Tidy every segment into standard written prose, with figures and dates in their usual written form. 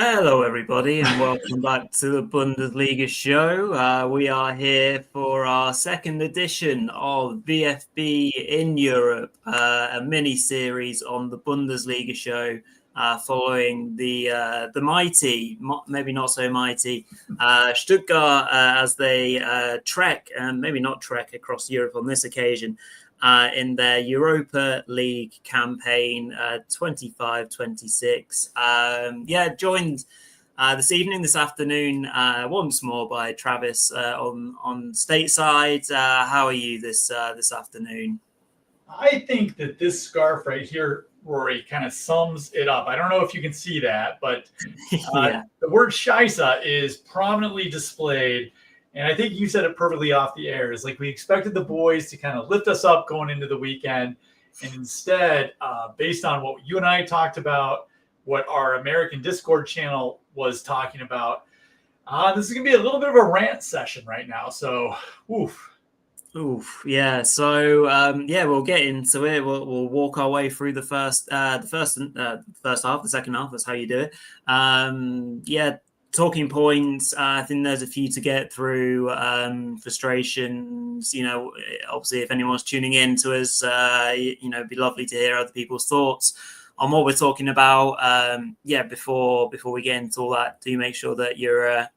Hello, everybody, and welcome back to the Bundesliga Show. We are here for our second edition of VfB in Europe, a mini-series on the Bundesliga Show, following the mighty, maybe not so mighty, Stuttgart as they trek, and maybe not trek across Europe on this occasion, in their Europa League campaign 25-26. Joined this afternoon, once more by Travis on stateside. How are you this afternoon? I think that this scarf right here, Rory, kind of sums it up. I don't know if you can see that, but Yeah. the word Scheisse is prominently displayed. And I think you said it perfectly off the air. It's like we expected the boys to kind of lift us up going into the weekend. And instead, based on what you and I talked about, what our American Discord channel was talking about, this is going to be a little bit of a rant session right now. So, oof. Oof, yeah. So, we'll get into it. We'll walk our way through the first half, the second half. That's how you do it. Talking points. I think there's a few to get through. Frustrations. Obviously, if anyone's tuning in to us, it'd be lovely to hear other people's thoughts on what we're talking about. Before we get into all that, do make sure that you're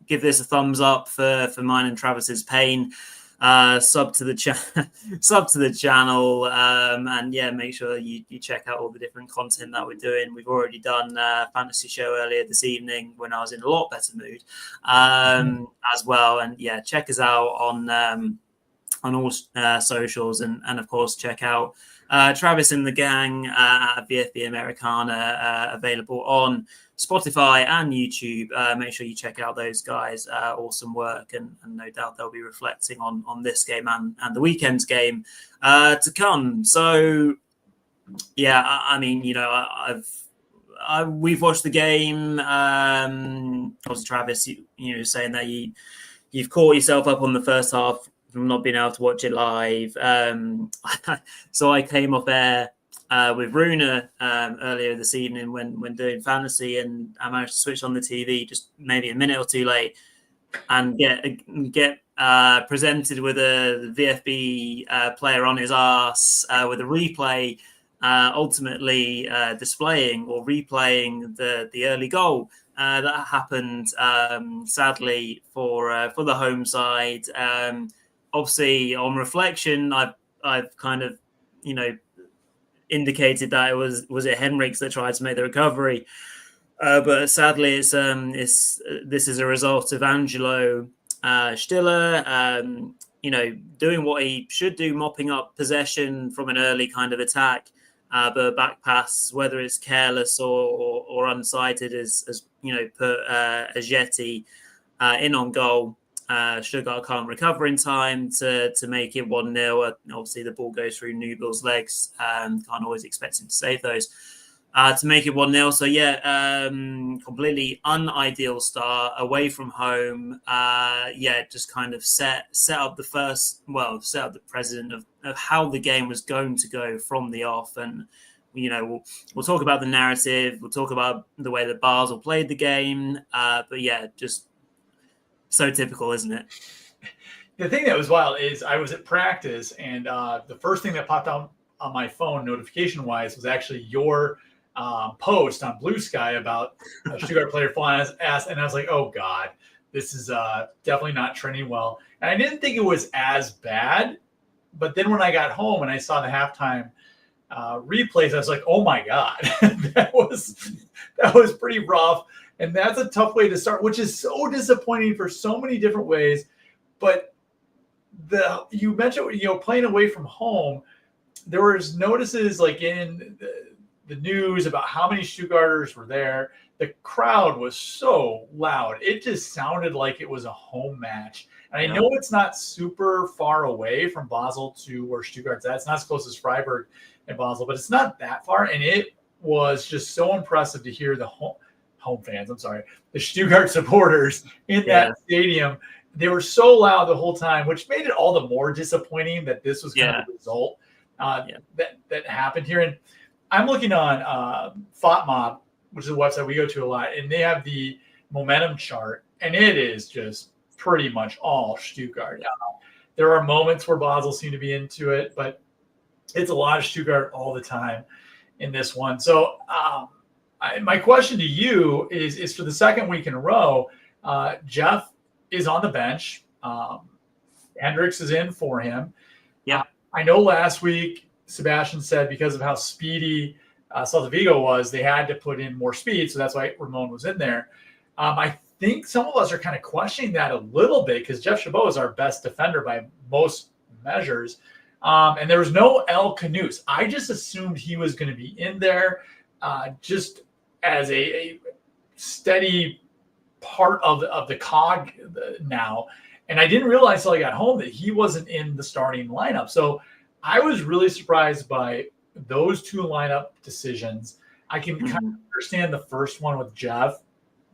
give this a thumbs up for mine and Travis's pain. Sub to the channel, and make sure you check out all the different content that we're doing. We've already done a fantasy show earlier this evening when I was in a lot better mood, as well. And check us out on all socials, and of course check out Travis and the gang at VfB Americana, available on Spotify and YouTube. Make sure you check out those guys. Awesome work, and no doubt they'll be reflecting on this game and the weekend's game to come. So we've watched the game. Obviously, Travis, saying that you've caught yourself up on the first half from not being able to watch it live. So I came off air with Runa earlier this evening when doing fantasy, and I managed to switch on the TV just maybe a minute or two late and get presented with a VfB player on his arse with a replay, ultimately displaying or replaying the early goal that happened, sadly for the home side. Obviously, on reflection, I've kind of indicated that it was it Henriks that tried to make the recovery, but sadly this is a result of Angelo Stiller, doing what he should do, mopping up possession from an early kind of attack, but a back pass, whether it's careless or unsighted, as put Ajeti in on goal. Stuttgart can't recover in time to make it 1-0. Obviously, the ball goes through Nubel's legs. Can't always expect him to save those. To make it 1-0. So, completely unideal start away from home. Just kind of set up the precedent of how the game was going to go from the off. And, we'll talk about the narrative. We'll talk about the way that Basel played the game. Just so typical, isn't it? The thing that was wild is I was at practice, and the first thing that popped out on my phone notification-wise was actually your post on Blue Sky about a Stuttgart player flying his ass, and I was like, oh, God, this is definitely not trending well. And I didn't think it was as bad, but then when I got home and I saw the halftime replays, I was like, oh, my God, that was pretty rough. And that's a tough way to start, which is so disappointing for so many different ways. But you mentioned, playing away from home, there was notices like in the news about how many Stuttgarters were there. The crowd was so loud. It just sounded like it was a home match. And I know it's not super far away from Basel to where Stuttgart's at. It's not as close as Freiburg and Basel, but it's not that far. And it was just so impressive to hear the the Stuttgart supporters in that stadium. They were so loud the whole time, which made it all the more disappointing that this was kind of the result that happened here. And I'm looking on FOTMob, which is a website we go to a lot, and they have the momentum chart, and it is just pretty much all Stuttgart. There are moments where Basel seem to be into it, but it's a lot of Stuttgart all the time in this one. So my question to you is for the second week in a row, Jeff is on the bench. Hendricks is in for him. Yeah. I know last week Sebastian said because of how speedy Celta Vigo was, they had to put in more speed. So that's why Ramon was in there. I think some of us are kind of questioning that a little bit because Jeff Chabot is our best defender by most measures. And there was no El Canus. I just assumed he was going to be in there just as a steady part of the cog now. And I didn't realize until I got home that he wasn't in the starting lineup. So I was really surprised by those two lineup decisions. I can kind of understand the first one with Jeff.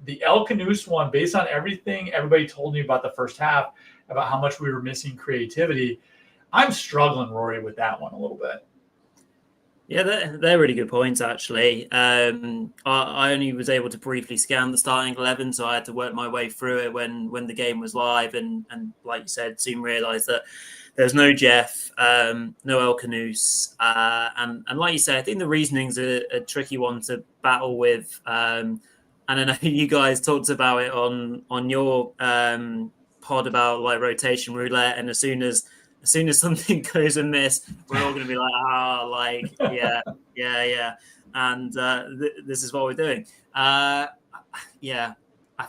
The El Canus one, based on everything everybody told me about the first half, about how much we were missing creativity, I'm struggling, Rory, with that one a little bit. Yeah, they're really good points, actually. I only was able to briefly scan the starting 11, so I had to work my way through it when the game was live. And like you said, soon realised that there's no Jeff, no El Canus. And like you said, I think the reasoning's a tricky one to battle with. And I know you guys talked about it on your pod about like rotation roulette, and as soon as something goes amiss, we're all going to be like, yeah. And this is what we're doing. I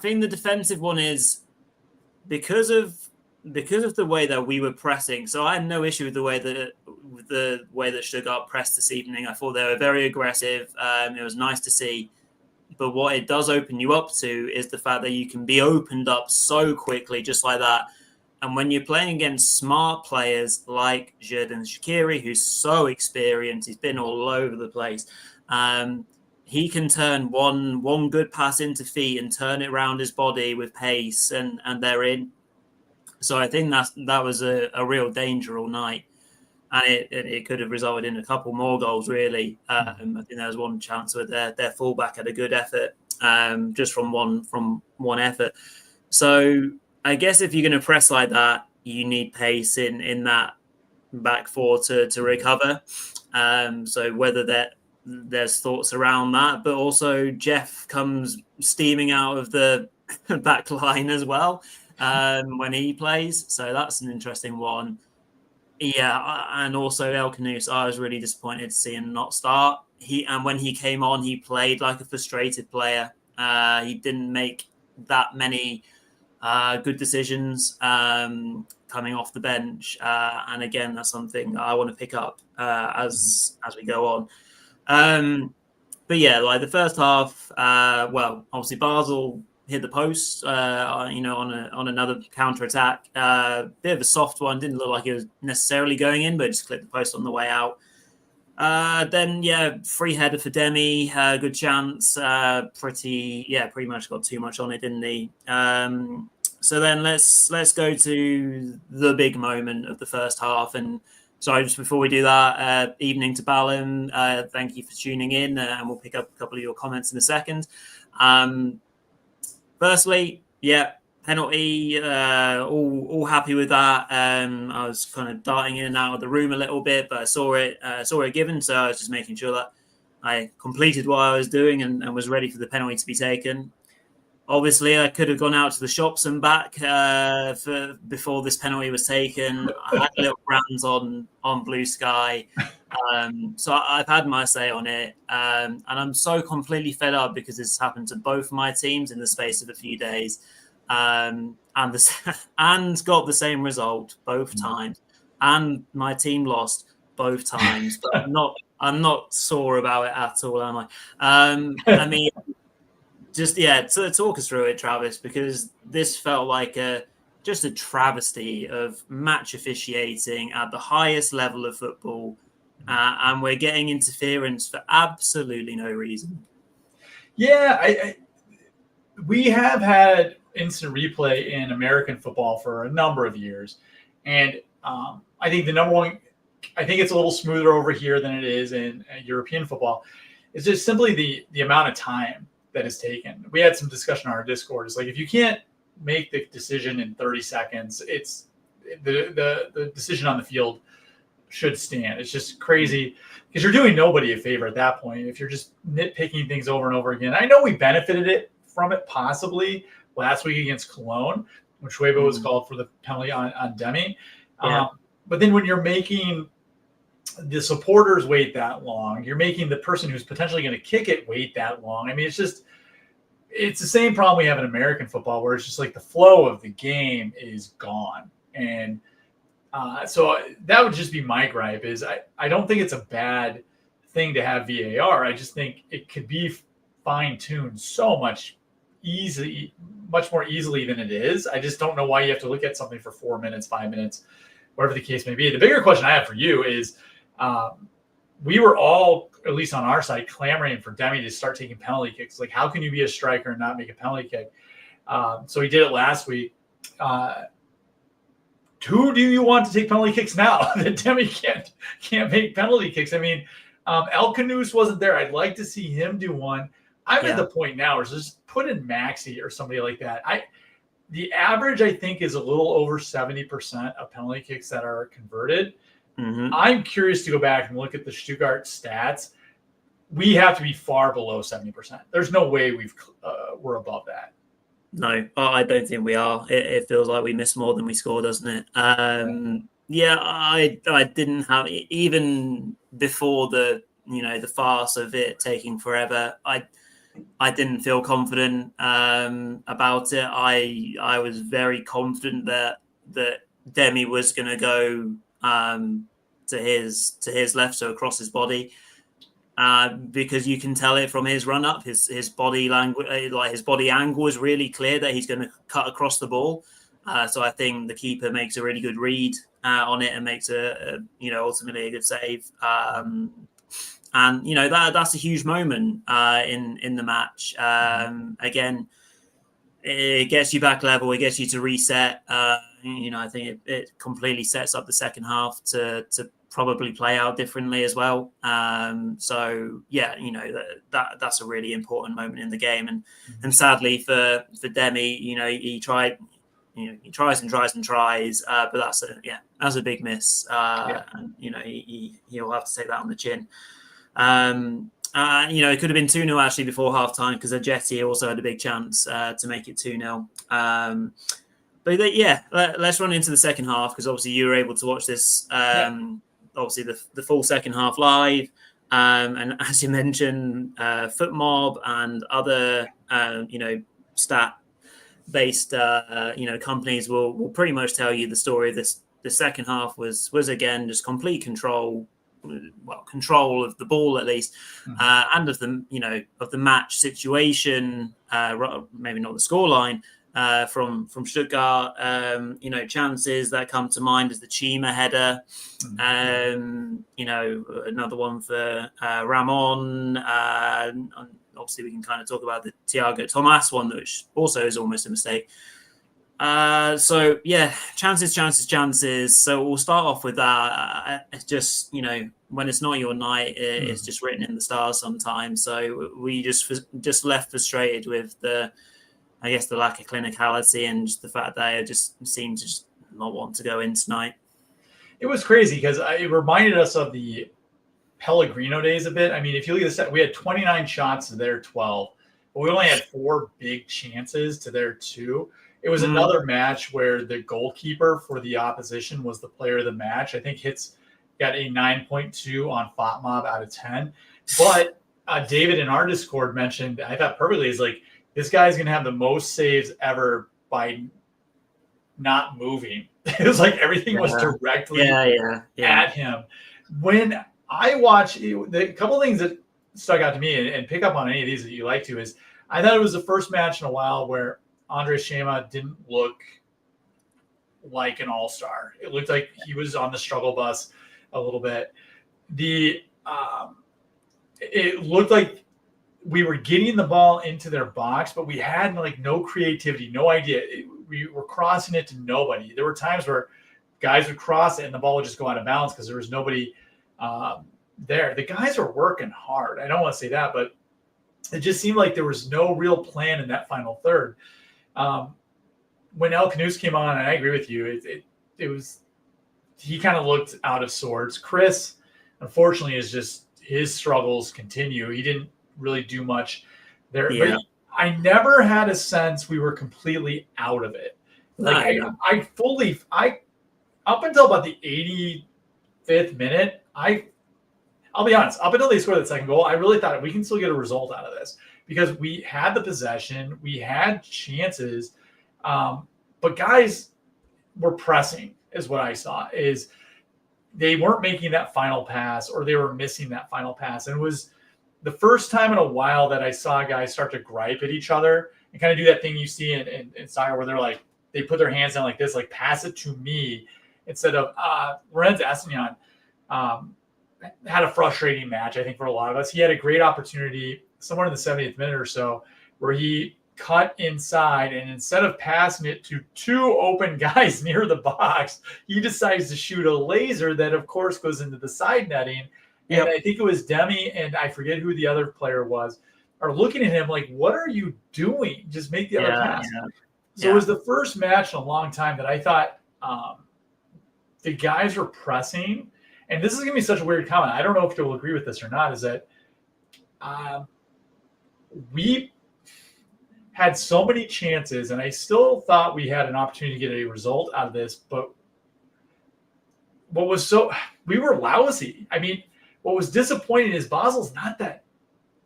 think the defensive one is because of the way that we were pressing. So I had no issue with the way that Stuttgart pressed this evening. I thought they were very aggressive. It was nice to see. But what it does open you up to is the fact that you can be opened up so quickly, just like that. And when you're playing against smart players like Xherdan Shaqiri, who's so experienced, he's been all over the place. He can turn one good pass into feet and turn it around his body with pace, and they're in. So I think that was a real danger all night. And it could have resulted in a couple more goals, really. I think there was one chance where their fullback had a good effort, just from one effort. So I guess if you're going to press like that, you need pace in that back four to recover. So whether there's thoughts around that, but also Jeff comes steaming out of the back line as well when he plays. So that's an interesting one. Yeah, and also El Canus, I was really disappointed to see him not start. And when he came on, he played like a frustrated player. He didn't make that many good decisions coming off the bench. And again, that's something I want to pick up as we go on. But yeah, like the first half, obviously Basel hit the post, on another counter attack. Bit of a soft one, didn't look like it was necessarily going in, but just clipped the post on the way out. Then free header for Demi, good chance. Pretty much got too much on it, didn't he? So then let's go to the big moment of the first half. And sorry, just before we do that, evening to Ballum. Thank you for tuning in, and we'll pick up a couple of your comments in a second. Firstly, penalty, all happy with that. I was kind of darting in and out of the room a little bit, but I saw it given, so I was just making sure that I completed what I was doing and was ready for the penalty to be taken. Obviously, I could have gone out to the shops and back before this penalty was taken. I had little brands on Blue Sky. So I've had my say on it. And I'm so completely fed up because this happened to both my teams in the space of a few days. And got the same result both times. And my team lost both times. But I'm not sore about it at all, am I? I mean, just, to talk us through it, Travis, because this felt like just a travesty of match officiating at the highest level of football. And we're getting interference for absolutely no reason. Yeah, we have had instant replay in American football for a number of years. And I think the number one, I think it's a little smoother over here than it is in European football. It's just simply the amount of time that is taken. We had some discussion on our Discord. It's like, if you can't make the decision in 30 seconds, it's the decision on the field should stand. It's just crazy because you're doing nobody a favor at that point if you're just nitpicking things over and over again. I know we benefited from it possibly last week against Cologne, which Weibo was called for the penalty on Demi. Yeah. But then when you're making the supporters wait that long, you're making the person who's potentially going to kick it wait that long. I mean, it's the same problem we have in American football, where it's just like the flow of the game is gone. And so that would just be my gripe. Is I don't think it's a bad thing to have VAR. I just think it could be fine-tuned so much more easily than it is. I just don't know why you have to look at something for 4 minutes, 5 minutes, whatever the case may be. The bigger question I have for you is, we were all, at least on our side, clamoring for Demi to start taking penalty kicks. Like, how can you be a striker and not make a penalty kick? So he did it last week. Who do you want to take penalty kicks now that Demi can't make penalty kicks? I mean, El Canus wasn't there. I'd like to see him do one. I'm at the point now where just put in Maxi or somebody like that. The average, I think, is a little over 70% of penalty kicks that are converted. Mm-hmm. I'm curious to go back and look at the Stuttgart stats. We have to be far below 70%. There's no way we're above that. No, I don't think we are. It feels like we missed more than we scored, doesn't it? Yeah, I didn't have, even before the farce of it taking forever, I didn't feel confident about it. I was very confident that Demi was going to go to his left, so across his body. Because you can tell it from his run up, his body language, like his body angle is really clear that he's going to cut across the ball. So I think the keeper makes a really good read on it and makes ultimately a good save. And that's a huge moment in the match. Again, it gets you back level, it gets you to reset. I think it completely sets up the second half to probably play out differently as well. So yeah, that's a really important moment in the game. And sadly for Demi, he tried, he tries and tries, but that's a big miss. And he'll have to take that on the chin. It could have been 2-0 actually before half time, because Ajeti also had a big chance to make it 2-0. But let's run into the second half, because obviously you were able to watch this, obviously the full second half live. And as you mentioned, FootMob and other, stat-based, companies will pretty much tell you the story of this. The second half was again just complete control of the ball at least, and of the match situation. Maybe not the scoreline. From Stuttgart, chances that come to mind is the Chima header, another one for Ramon. Obviously, we can kind of talk about the Thiago Tomas one, which also is almost a mistake. So yeah, chances. So we'll start off with that. It's just, when it's not your night, it's just written in the stars sometimes. So we just left frustrated with the lack of clinicality and just the fact that it just seemed to just not want to go in tonight. It was crazy because it reminded us of the Pellegrino days a bit. I mean, if you look at the stat, we had 29 shots to their 12, but we only had 4 big chances to their 2. It was another match where the goalkeeper for the opposition was the player of the match. I think Hits got a 9.2 on FOTMob out of 10. But David in our Discord mentioned, I thought perfectly, is like, this guy's going to have the most saves ever by not moving. It was like everything was directly at him. When I watch, the couple of things that stuck out to me, and pick up on any of these that you like to, is I thought it was the first match in a while where Andre Schema didn't look like an all-star. It looked like he was on the struggle bus a little bit. It looked like we were getting the ball into their box, but we had no creativity, no idea. We were crossing it to nobody. There were times where guys would cross it and the ball would just go out of bounds because there was nobody there. The guys are working hard. I don't want to say that, but it just seemed like there was no real plan in that final third. When El Canus came on, and I agree with you, it was, he kind of looked out of sorts. Chris, unfortunately, is just, his struggles continue. He didn't really do much there. Yeah. But I never had a sense we were completely out of it. Like I up until about the 85th minute, I'll be honest, up until they scored that second goal, I really thought we can still get a result out of this because we had the possession, we had chances, but guys were pressing, is what I saw. Is they weren't making that final pass, or they were missing that final pass. And it was the first time in a while that I saw guys start to gripe at each other and kind of do that thing you see in soccer where they're like, they put their hands down like this, like pass it to me, instead of Lorenz Assignon had a frustrating match, I think, for a lot of us. He had a great opportunity somewhere in the 70th minute or so where he cut inside, and instead of passing it to two open guys near the box, he decides to shoot a laser that, of course, goes into the side netting. And I think it was Demi, and I forget who the other player was, are looking at him like, what are you doing? Just make the other pass. So it was the first match in a long time that I thought the guys were pressing. And this is going to be such a weird comment. I don't know if you'll agree with this or not, is that we had so many chances, and I still thought we had an opportunity to get a result out of this. But we were lousy. I mean, what was disappointing is Basel's not that.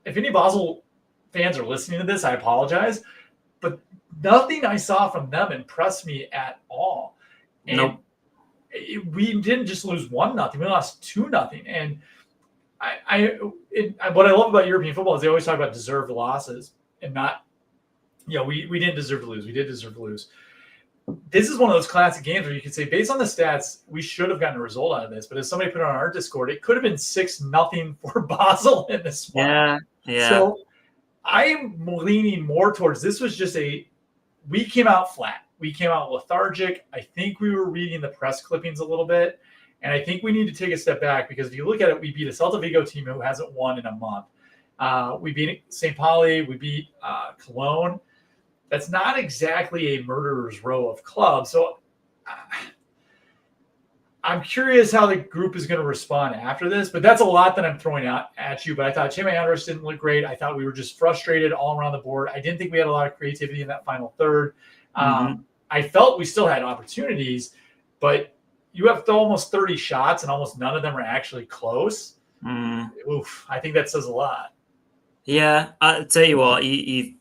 If any Basel fans are listening to this, I apologize. But nothing I saw from them impressed me at all. And nope. We didn't just lose 1-0. We lost 2-0. And what I love about European football is they always talk about deserved losses and not, we didn't deserve to lose. We did deserve to lose. This is one of those classic games where you could say, based on the stats, we should have gotten a result out of this. But as somebody put on our Discord, it could have been 6-0 for Basel in this one. Yeah. So I am leaning more towards this was just we came out flat. We came out lethargic. I think we were reading the press clippings a little bit. And I think we need to take a step back because if you look at it, we beat a Celta Vigo team who hasn't won in a month. We beat St. Pauli. We beat Cologne. That's not exactly a murderer's row of clubs. So I'm curious how the group is going to respond after this. But that's a lot that I'm throwing out at you. But I thought Chema Andres didn't look great. I thought we were just frustrated all around the board. I didn't think we had a lot of creativity in that final third. I felt we still had opportunities, but you have almost 30 shots and almost none of them are actually close. Oof, I think that says a lot. Yeah, I'll tell you what, you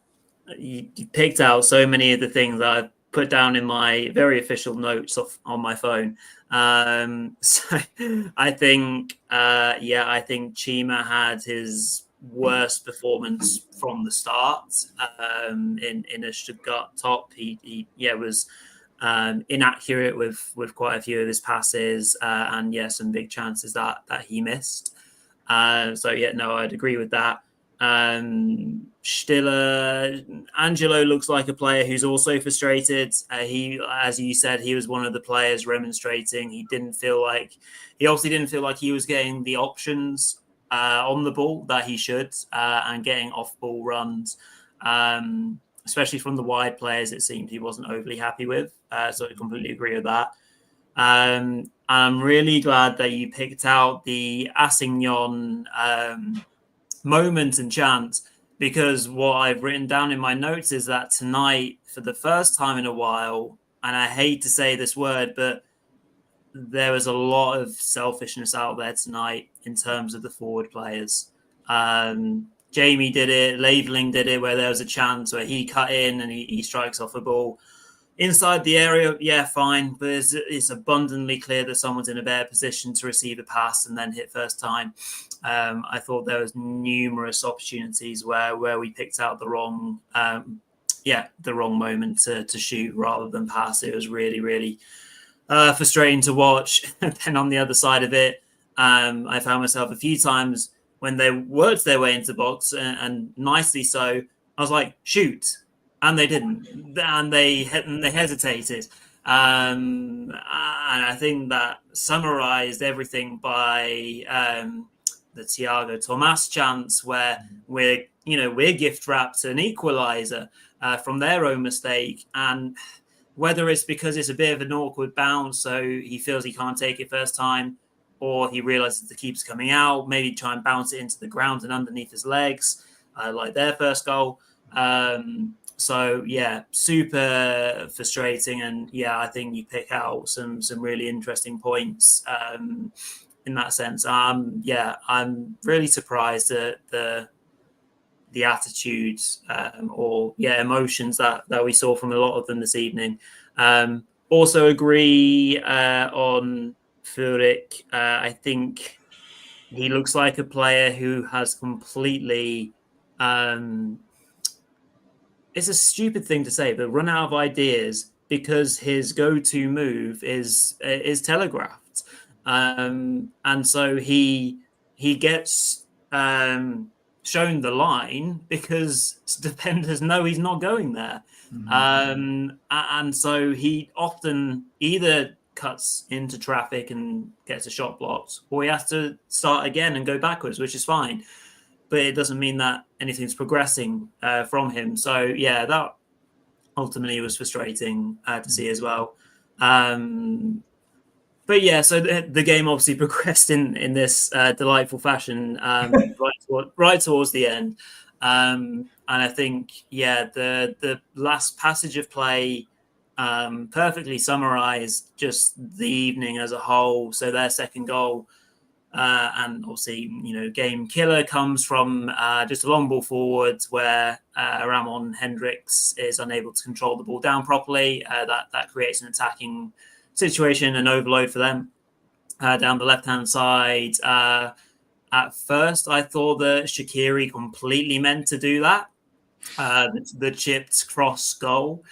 picked out so many of the things that I've put down in my very official notes on my phone. So I think, I think Chima had his worst performance from the start in a Stuttgart top. He was inaccurate with quite a few of his passes and some big chances that he missed. I'd agree with that. Stiller, Angelo looks like a player who's also frustrated. He, as you said, he was one of the players remonstrating. He obviously didn't feel like he was getting the options on the ball that he should, and getting off-ball runs, especially from the wide players. It seemed he wasn't overly happy with. So I completely agree with that. I'm really glad that you picked out the Assignon moment and chance, because what I've written down in my notes is that tonight, for the first time in a while, and I hate to say this word, but there was a lot of selfishness out there tonight in terms of the forward players. Jamie did it, Laveling did it, where there was a chance where he cut in and he strikes off a ball inside the area. Yeah, fine, but it's abundantly clear that someone's in a better position to receive a pass and then hit first time. I thought there was numerous opportunities where we picked out the wrong moment to shoot rather than pass. It was really, really frustrating to watch. And then on the other side of it, I found myself a few times when they worked their way into the box and nicely so, I was like, shoot. And they didn't. And they hesitated. And I think that summarized everything by the Thiago Tomas chance where we're gift wrapped an equaliser from their own mistake, and whether it's because it's a bit of an awkward bounce, so he feels he can't take it first time, or he realizes the keeper's coming out, maybe try and bounce it into the ground and underneath his legs, like their first goal. So yeah, super frustrating, and yeah, I think you pick out some really interesting points in that sense. Yeah, I'm really surprised at the attitudes or emotions that we saw from a lot of them this evening. Also agree on Furyk. I think he looks like a player who has completely it's a stupid thing to say, but run out of ideas because his go-to move is telegraphed, and so he gets shown the line because defenders know he's not going there, and so he often either cuts into traffic and gets a shot blocked, or he has to start again and go backwards, which is fine. But it doesn't mean that anything's progressing from him. So, yeah, that ultimately was frustrating to see as well. But, yeah, so the game obviously progressed in this delightful fashion right towards the end. And I think, yeah, the last passage of play perfectly summarised just the evening as a whole. So their second goal, and obviously, game killer comes from just a long ball forwards where Ramon Hendricks is unable to control the ball down properly. That creates an attacking situation, an overload for them down the left-hand side. At first, I thought that Shaqiri completely meant to do that, the chipped cross goal.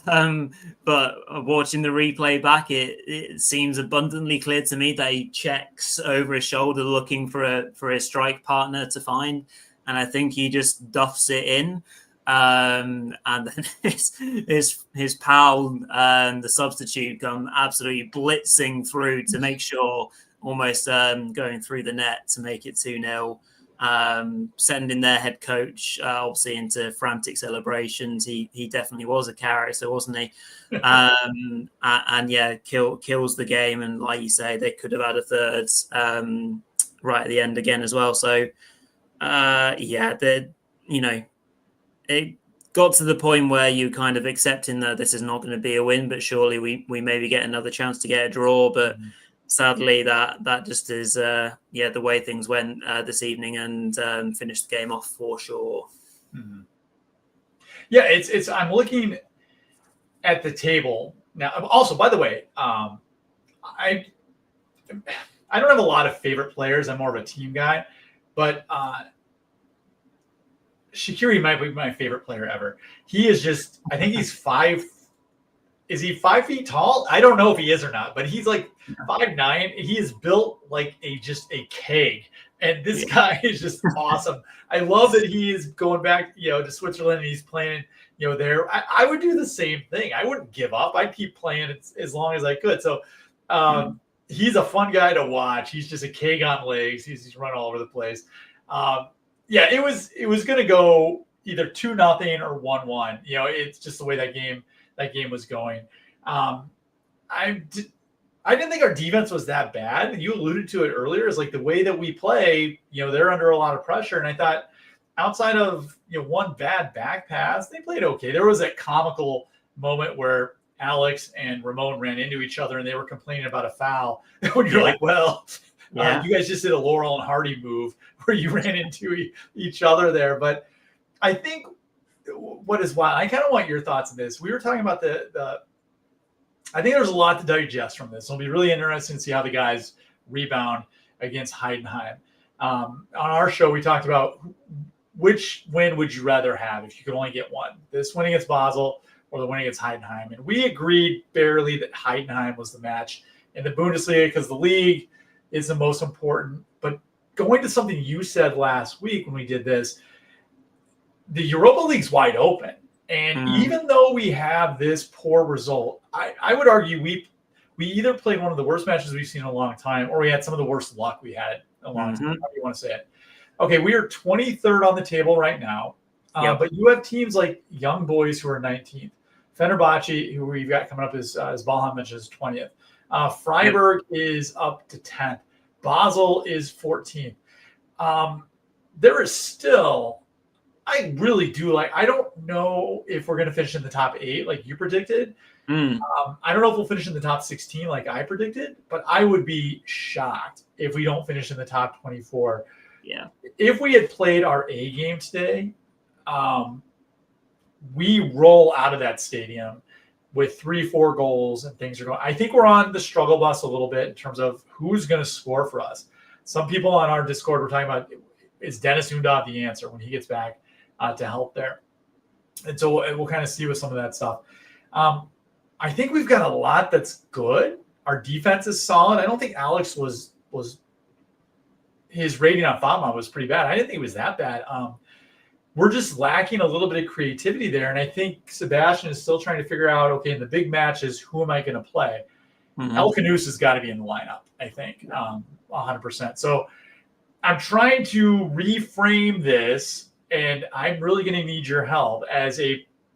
But watching the replay back, it seems abundantly clear to me that he checks over his shoulder looking for his strike partner to find, and I think he just duffs it in, and then his pal, the substitute, come absolutely blitzing through to make sure, almost going through the net to make it 2-0. Sending their head coach obviously into frantic celebrations. He definitely was a character, wasn't he? And yeah, kills the game. And like you say, they could have had a third right at the end again as well. So it got to the point where you kind of accepting that this is not going to be a win, but surely we maybe get another chance to get a draw. But sadly, that just is the way things went this evening, and finished the game off for sure. Mm-hmm. Yeah, it's. I'm looking at the table now. Also, by the way, I don't have a lot of favorite players. I'm more of a team guy, but Shaqiri might be my favorite player ever. He is just. I think he's 5. Is he 5 feet tall? I don't know if he is or not, but he's like 5'9". He is built like just a keg. And this guy is just awesome. I love that he is going back, to Switzerland, and he's playing, there. I would do the same thing. I wouldn't give up. I'd keep playing as long as I could. So he's a fun guy to watch. He's just a keg on legs. He's running all over the place. It was going to go either 2-0 or 1-1. It's just the way that game was going. I didn't think our defense was that bad. You alluded to it earlier. Is like the way that we play, they're under a lot of pressure. And I thought outside of, one bad back pass, they played okay. There was that comical moment where Alex and Ramon ran into each other and they were complaining about a foul. When you're like, well, you guys just did a Laurel and Hardy move where you ran into each other there. But I think what is wild, I kind of want your thoughts on this. We were talking about I think there's a lot to digest from this. It'll be really interesting to see how the guys rebound against Heidenheim. On our show, we talked about which win would you rather have if you could only get one, this win against Basel or the win against Heidenheim. And we agreed barely that Heidenheim was the match in the Bundesliga because the league is the most important. But going to something you said last week when we did this, the Europa League's wide open. And even though we have this poor result, I would argue we either played one of the worst matches we've seen in a long time, or we had some of the worst luck we had a long time. Mm-hmm. How do you want to say it? Okay, we are 23rd on the table right now. Yep. But you have teams like Young Boys who are 19th. Fenerbahce, who we've got coming up, as Balham mentioned, is 20th. Freiburg is up to 10th. Basel is 14th. There is still, I really do like, I don't know if we're going to finish in the top 8 like you predicted. I don't know if we'll finish in the top 16 like I predicted, but I would be shocked if we don't finish in the top 24. Yeah. If we had played our A game today, we roll out of that stadium with 3-4 goals and things are going. I think we're on the struggle bus a little bit in terms of who's going to score for us. Some people on our Discord were talking about, is Dennis Undav the answer when he gets back to help there? And so we'll kind of see with some of that stuff. I think we've got a lot that's good. Our defense is solid. I don't think Alex was his rating on Fatma was pretty bad. I didn't think it was that bad. We're just lacking a little bit of creativity there. And I think Sebastian is still trying to figure out, okay, in the big matches, who am I going to play? El Canus has got to be in the lineup, I think, 100%. So I'm trying to reframe this, and I'm really going to need your help as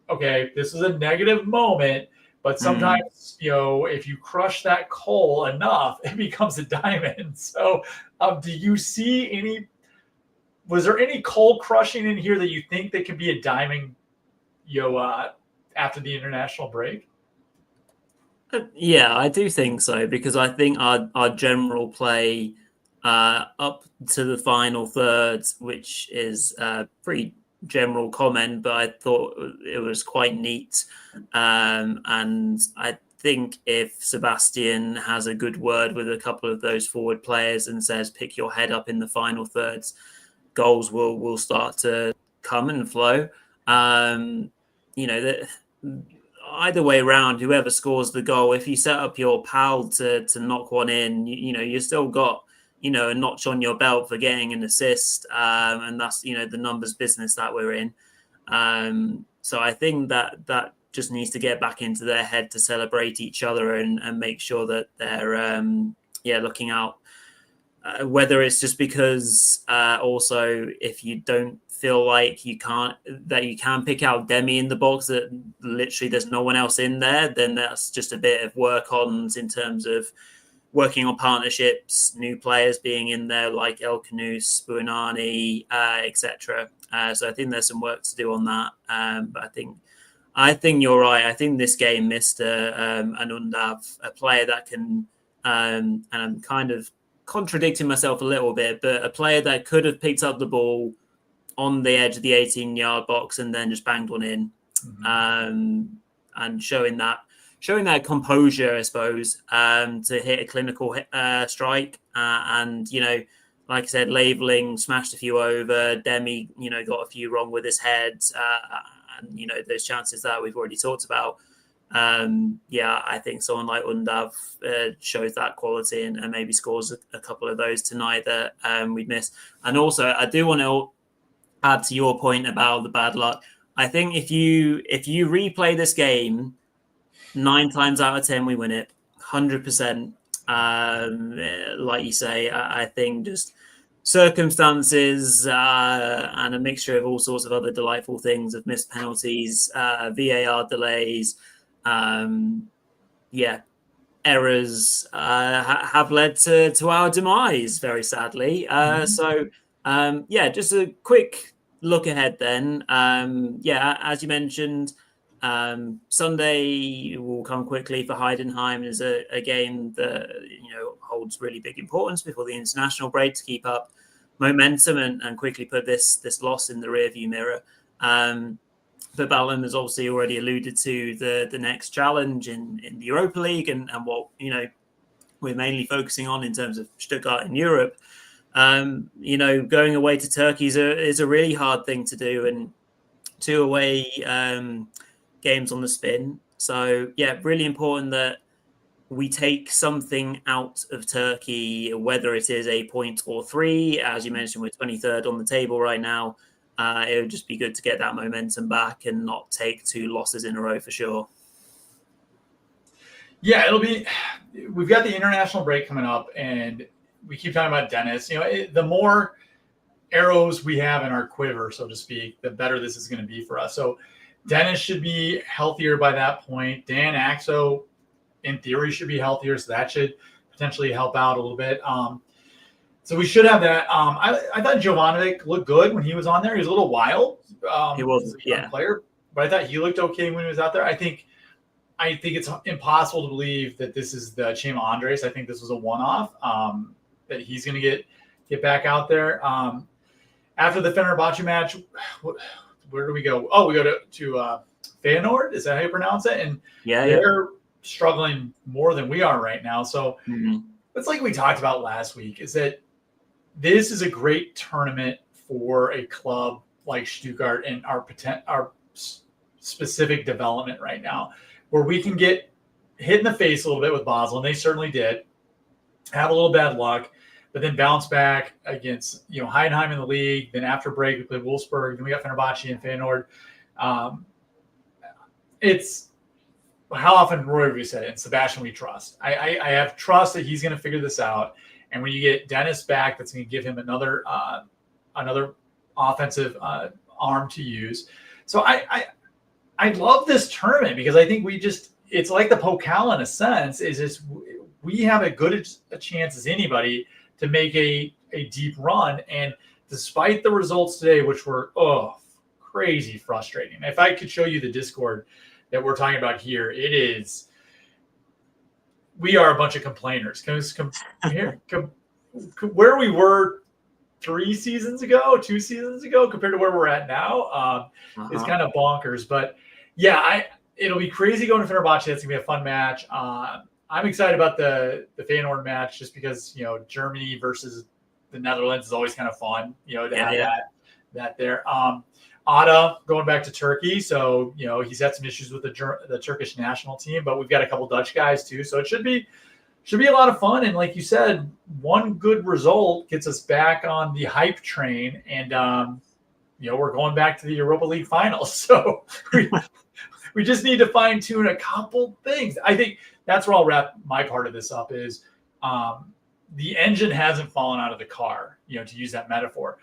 okay, this is a negative moment, but sometimes, if you crush that coal enough, it becomes a diamond. So do you see was there any coal crushing in here that you think that could be a diamond, after the international break? Yeah, I do think so, because I think our general play up to the final third, which is a pretty general comment, but I thought it was quite neat. And I think if Sebastian has a good word with a couple of those forward players and says, pick your head up in the final thirds, goals will start to come and flow. Either way around, whoever scores the goal, if you set up your pal to knock one in, you still got, a notch on your belt for getting an assist. And that's, the numbers business that we're in. So I think that just needs to get back into their head to celebrate each other and make sure that they're, looking out. Whether it's just because also if you don't feel like you can pick out Demi in the box, that literally there's no one else in there, then that's just a bit of work on in terms of working on partnerships, new players being in there like El Canus, Buonani, etc. So I think there's some work to do on that. But I think you're right. I think this game missed an Undav, a player that can, and I'm kind of contradicting myself a little bit, but a player that could have picked up the ball on the edge of the 18-yard box and then just banged one in, and showing that composure, I suppose, to hit a clinical strike. And, like I said, labeling, smashed a few over. Demi, got a few wrong with his head. And, those chances that we've already talked about. I think someone like Undav shows that quality and maybe scores a couple of those tonight that we'd missed. And also, I do want to add to your point about the bad luck. I think if you replay this game, 9 times out of 10 we win it, 100%. Like you say, I think just circumstances and a mixture of all sorts of other delightful things, of missed penalties, VAR delays, errors have led to our demise, very sadly. So just a quick look ahead then. As you mentioned, Sunday will come quickly for Heidenheim. Is a game that holds really big importance before the international break to keep up momentum and quickly put this loss in the rearview mirror. But Ballon has obviously already alluded to the next challenge in the Europa League and what we're mainly focusing on in terms of Stuttgart in Europe. Going away to Turkey is a really hard thing to do, and 2 away games on the spin. So really important that we take something out of Turkey, whether it is a point or 3. As you mentioned, we're 23rd on the table right now. It would just be good to get that momentum back and not take 2 losses in a row for sure. Yeah, we've got the international break coming up, and we keep talking about Dennis. The more arrows we have in our quiver, so to speak, the better this is going to be for us. So Dennis should be healthier by that point. Dan Axo, in theory, should be healthier, so that should potentially help out a little bit. So we should have that. I thought Jovanovic looked good when he was on there. He was a little wild. He was, a player, but I thought he looked okay when he was out there. I think it's impossible to believe that this is the Chema Andres. I think this was a one-off. That he's going to get back out there. After the Fenerbahce match, where do we go? Oh, we go to Feyenoord. Is that how you pronounce it? And they're struggling more than we are right now. So it's like we talked about last week, is that this is a great tournament for a club like Stuttgart and our specific development right now, where we can get hit in the face a little bit with Basel, and they certainly did have a little bad luck, but then bounce back against Heidenheim in the league. Then after break, we played Wolfsburg. Then we got Fenerbahce and Feyenoord. It's how often Rory we said it, and Sebastian we trust. I have trust that he's going to figure this out. And when you get Dennis back, that's going to give him another offensive arm to use. So I love this tournament because I think it's like the Pokal in a sense. Is just we have as good a chance as anybody to make a deep run. And despite the results today, which were crazy frustrating. If I could show you the Discord that we're talking about here, we are a bunch of complainers. Where we were 2 seasons ago, compared to where we're at now, is kind of bonkers. But yeah, it'll be crazy going to Fenerbahce. That's gonna be a fun match. I'm excited about the Feyenoord match just because Germany versus the Netherlands is always kind of fun. To have that there. Ada going back to Turkey, so he's had some issues with the Turkish national team, but we've got a couple Dutch guys too, so it should be a lot of fun. And like you said, one good result gets us back on the hype train, and we're going back to the Europa League finals. So we just need to fine tune a couple things. I think that's where I'll wrap my part of this up. Is the engine hasn't fallen out of the car, to use that metaphor.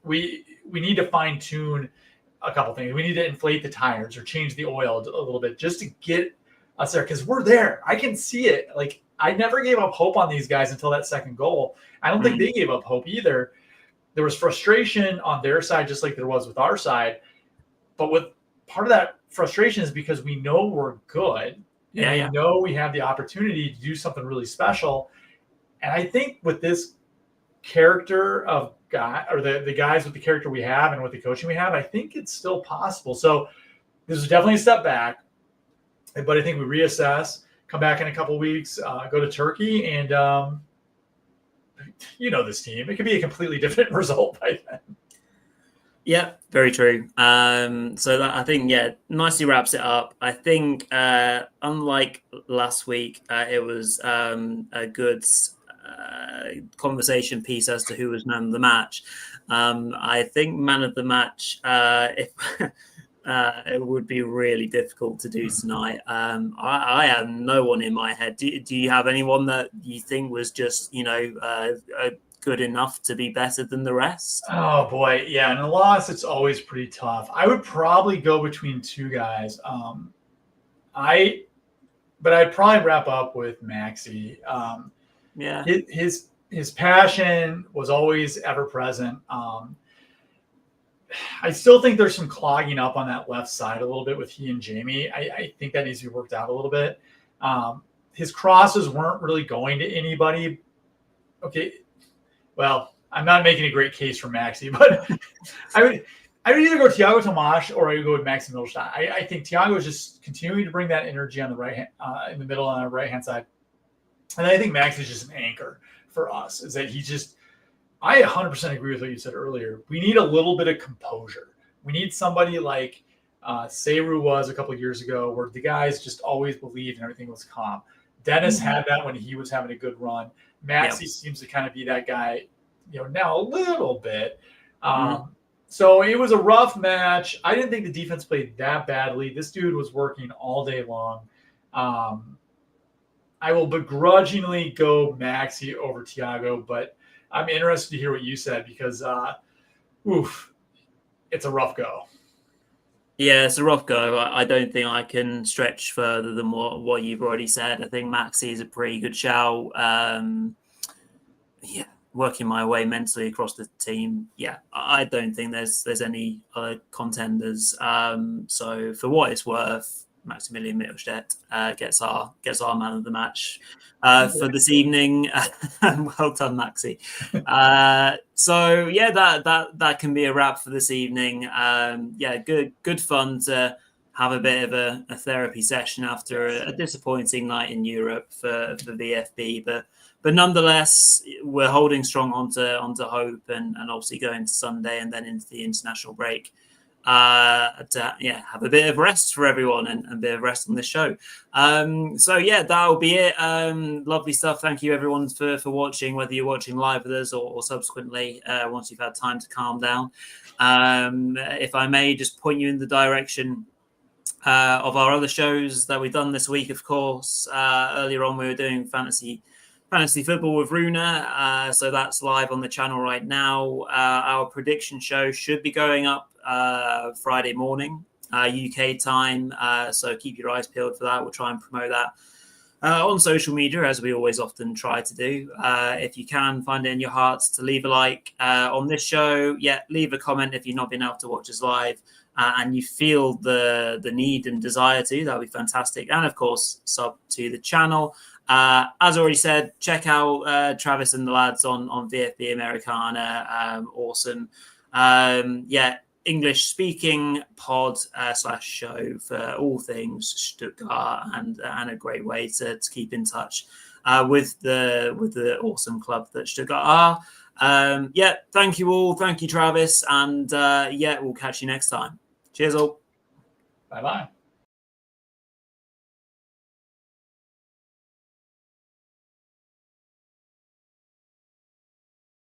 We need to fine tune a couple things. We need to inflate the tires or change the oil a little bit just to get us there, because we're there. I can see it. Like, I never gave up hope on these guys until that second goal. I don't think they gave up hope either. There was frustration on their side, just like there was with our side. But with part of that frustration is because we know we're good. And we know we have the opportunity to do something really special. And I think with this character of guy, or the guys with the character we have and with the coaching we have, I think it's still possible. So this is definitely a step back, but I think we reassess, come back in a couple of weeks, go to Turkey, and this team, it could be a completely different result by then. Yeah, very true. So that, I think, nicely wraps it up. I think, unlike last week, it was a good conversation piece as to who was man of the match. I think man of the match, if it would be really difficult to do tonight. I have no one in my head. Do you have anyone that you think was just good enough to be better than the rest? Oh boy, yeah. In a loss, it's always pretty tough. I would probably go between two guys. But I'd probably wrap up with Maxi. His passion was always ever present. I still think there's some clogging up on that left side a little bit with he and Jamie. I think that needs to be worked out a little bit. His crosses weren't really going to anybody. Okay, well, I'm not making a great case for Maxi, but I would either go Thiago Tomas or I would go with Maxi Mittelstadt. I think Thiago is just continuing to bring that energy on the right hand, in the middle on the right hand side. And I think Max is just an anchor for us. Is that I 100% agree with what you said earlier. We need a little bit of composure. We need somebody like Seru was a couple of years ago, where the guys just always believed and everything was calm. Dennis had that when he was having a good run. Maxi seems to kind of be that guy, now a little bit. So it was a rough match. I didn't think the defense played that badly. This dude was working all day long. I will begrudgingly go Maxi over Thiago, but I'm interested to hear what you said because, it's a rough go. Yeah, it's a rough go. I don't think I can stretch further than what you've already said. I think Maxi is a pretty good shout. Yeah, working my way mentally across the team. Yeah, I don't think there's any other contenders. So for what it's worth, Maximilian Mittelstadt gets our man of the match for this evening. Well done, Maxi. So yeah, that can be a wrap for this evening. Yeah, good fun to have a bit of a therapy session after a disappointing night in Europe for VfB, but nonetheless, we're holding strong onto hope and obviously going to Sunday and then into the international break. To have a bit of rest for everyone and a bit of rest on this show. So yeah, that'll be it. Lovely stuff. Thank you everyone for watching, whether you're watching live with us or subsequently once you've had time to calm down. If I may just point you in the direction of our other shows that we've done this week, of course. Earlier on, we were doing fantasy football with Runa. So that's live on the channel right now. Our prediction show should be going up Friday morning, UK time. So keep your eyes peeled for that. We'll try and promote that on social media, as we always often try to do. If you can find it in your hearts to leave a like on this show, leave a comment if you've not been able to watch us live. And you feel the need and desire to, that'll be fantastic. And of course, sub to the channel. As already said, check out Travis and the lads on VfB Americana. Awesome. English speaking pod / show for all things Stuttgart and a great way to keep in touch with the awesome club that Stuttgart are. Thank you all. Thank you, Travis. And we'll catch you next time. Cheers all. Bye-bye.